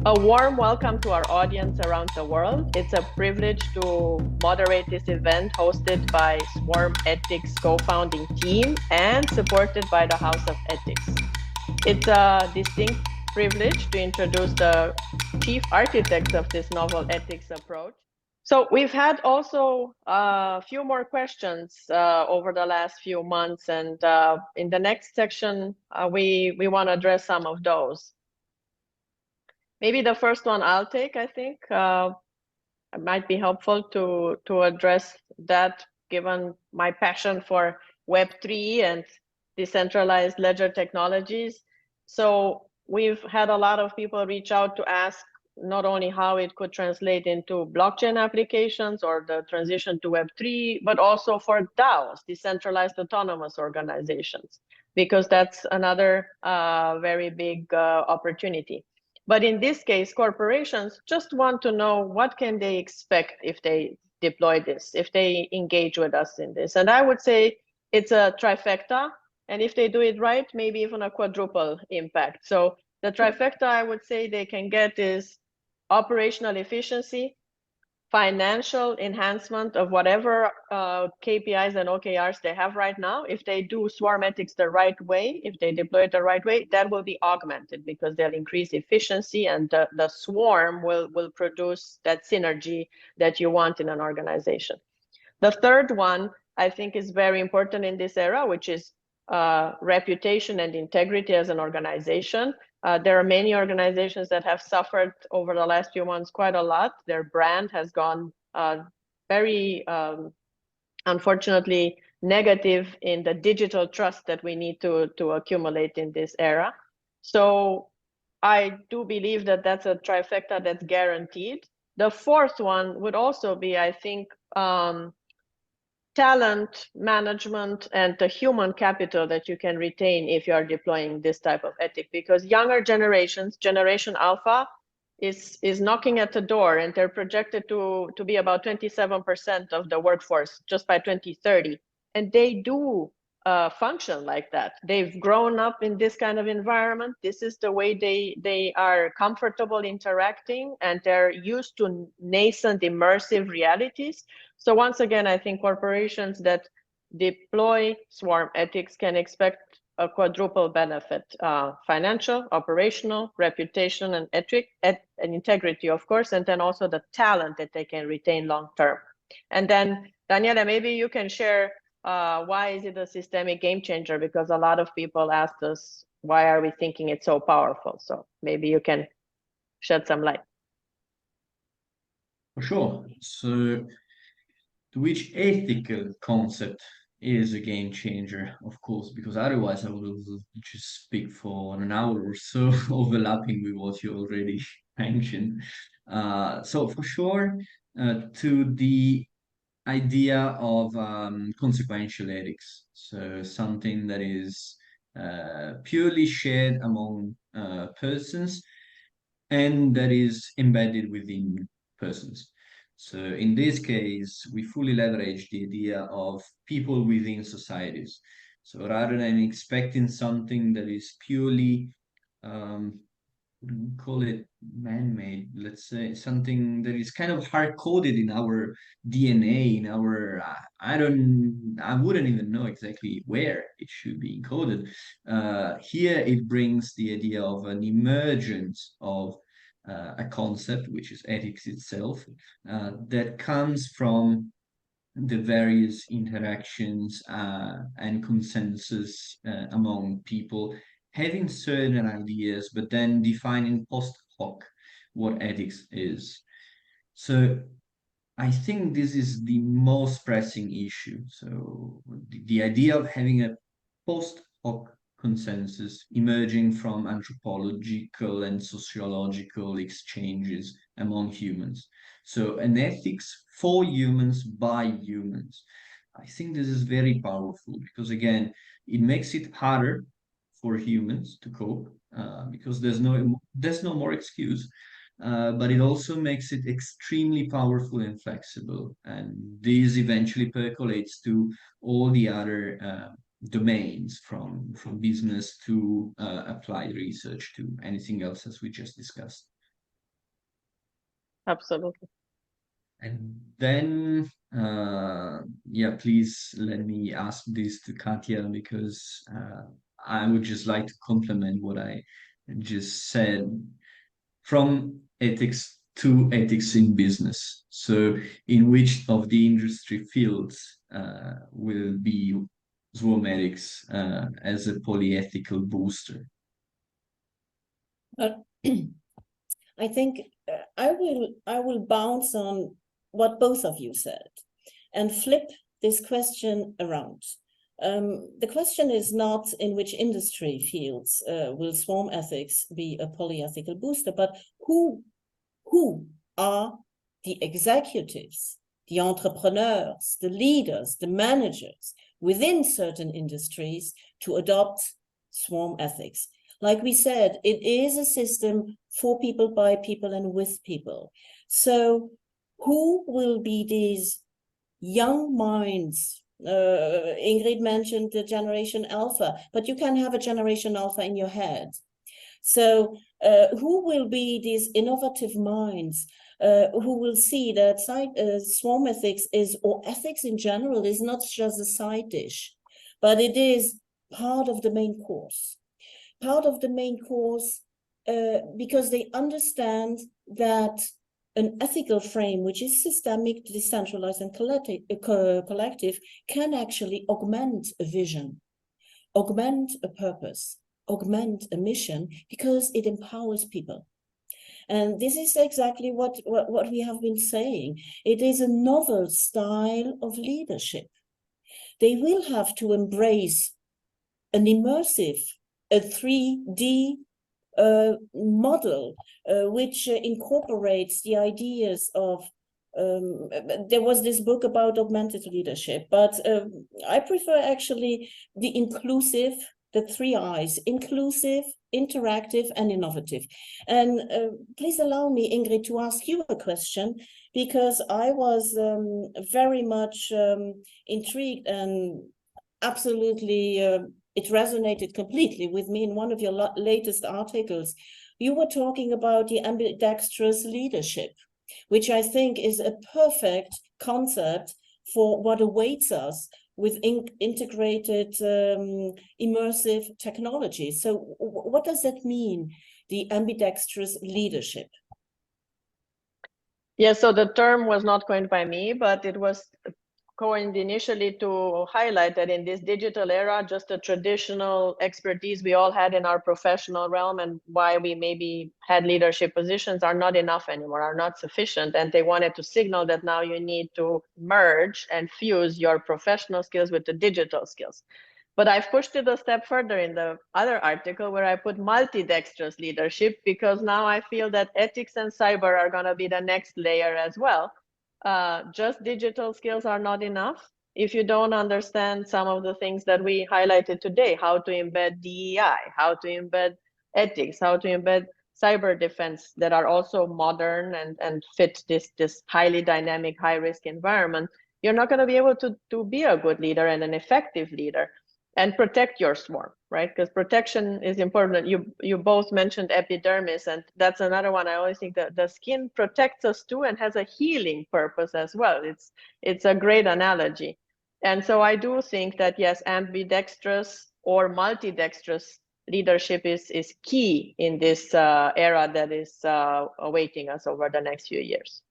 A warm welcome to our audience around the world. It's a privilege to moderate this event hosted by Swarm Ethics co-founding team and supported by the House of Ethics. It's a distinct privilege to introduce the chief architects of this novel ethics approach. So we've had also a few more questions over the last few months, and in the next section, we want to address some of those. Maybe the first one I'll take, I think. It might be helpful to address that, given my passion for Web3 and decentralized ledger technologies. So we've had a lot of people reach out to ask not only how it could translate into blockchain applications or the transition to Web3, but also for DAOs, decentralized autonomous organizations, because that's another very big opportunity. But in this case, corporations just want to know what can they expect if they deploy this, if they engage with us in this. And I would say it's a trifecta. And if they do it right, maybe even a quadruple impact. So the trifecta I would say they can get is operational efficiency, financial enhancement of whatever KPIs and OKRs they have right now. If they do swarm ethics the right way, if they deploy it the right way, that will be augmented because they'll increase efficiency, and the swarm will produce that synergy that you want in an organization. The third one I think is very important in this era, which is reputation and integrity as an organization. There are many organizations that have suffered over the last few months quite a lot. Their brand has gone very, unfortunately, negative in the digital trust that we need to accumulate in this era. So I do believe that that's a trifecta that's guaranteed. The fourth one would also be, I think, talent management and the human capital that you can retain if you are deploying this type of ethic, because younger generations, Generation Alpha, is knocking at the door, and they're projected to be about 27% of the workforce just by 2030. And they do function like that. They've grown up in this kind of environment. This is the way they are comfortable interacting, and they're used to nascent immersive realities. So once again, I think corporations that deploy swarm ethics can expect a quadruple benefit: financial, operational, reputation, and ethic, and integrity, of course, and then also the talent that they can retain long term. And then, Daniele, maybe you can share why is it a systemic game changer? Because a lot of people asked us, why are we thinking it's so powerful? So maybe you can shed some light. For sure. So, which ethical concept is a game changer, of course, because otherwise I would just speak for an hour or so, overlapping with what you already mentioned. So, for sure, to the idea of consequential ethics, so something that is purely shared among persons and that is embedded within persons. So in this case, we fully leverage the idea of people within societies. So rather than expecting something that is purely, call it man-made, let's say something that is kind of hard-coded in our DNA, in our, I wouldn't even know exactly where it should be encoded. Here it brings the idea of an emergence of a concept, which is ethics itself, that comes from the various interactions and consensus among people having certain ideas, but then defining post hoc what ethics is. So I think this is the most pressing issue. So the idea of having a post hoc consensus emerging from anthropological and sociological exchanges among humans. So an ethics for humans by humans. I think this is very powerful because again, it makes it harder for humans to cope because there's no more excuse, but it also makes it extremely powerful and flexible. And this eventually percolates to all the other domains, from business to applied research to anything else as we just discussed. Absolutely. And then, yeah, please let me ask this to Katja because I would just like to complement what I just said from ethics to ethics in business. So, in which of the industry fields will be swarm ethics as a polyethical booster? Uh, I think I will bounce on what both of you said and flip this question around. The question is not in which industry fields will swarm ethics be a polyethical booster, but who are the executives, the entrepreneurs, the leaders, the managers within certain industries to adopt swarm ethics. Like we said, it is a system for people, by people, and with people. So who will be these young minds? Ingrid mentioned the generation alpha, but you can have a generation alpha in your head. So who will be these innovative minds who will see that swarm ethics is, or ethics in general, is not just a side dish, but it is part of the main course. Part of the main course because they understand that an ethical frame, which is systemic, decentralized, and collective, can actually augment a vision, augment a purpose, augment a mission, because it empowers people. And this is exactly what we have been saying. It is a novel style of leadership. They will have to embrace an immersive, a 3D model, which incorporates the ideas of, there was this book about augmented leadership, but I prefer actually the inclusive, the 3 I's: inclusive, interactive, and innovative. And please allow me, Ingrid, to ask you a question, because I was very much intrigued and absolutely it resonated completely with me in one of your latest articles. You were talking about the ambidextrous leadership, which I think is a perfect concept for what awaits us with integrated immersive technology. So what does that mean, the ambidextrous leadership? Yeah, so the term was not coined by me, but it was coined initially to highlight that in this digital era, just the traditional expertise we all had in our professional realm and why we maybe had leadership positions are not enough anymore, are not sufficient. And they wanted to signal that now you need to merge and fuse your professional skills with the digital skills. But I've pushed it a step further in the other article where I put multi-dexterous leadership, because now I feel that ethics and cyber are going to be the next layer as well. Just digital skills are not enough if you don't understand some of the things that we highlighted today: how to embed DEI, how to embed ethics, how to embed cyber defense, that are also modern and fit this highly dynamic, high risk environment. You're not going to be able to be a good leader and an effective leader and protect your swarm, right? Because protection is important. You both mentioned epidermis, and that's another one. I always think that the skin protects us too and has a healing purpose as well. It's a great analogy. And so I do think that, yes, ambidextrous or multi-dexterous leadership is key in this era that is awaiting us over the next few years.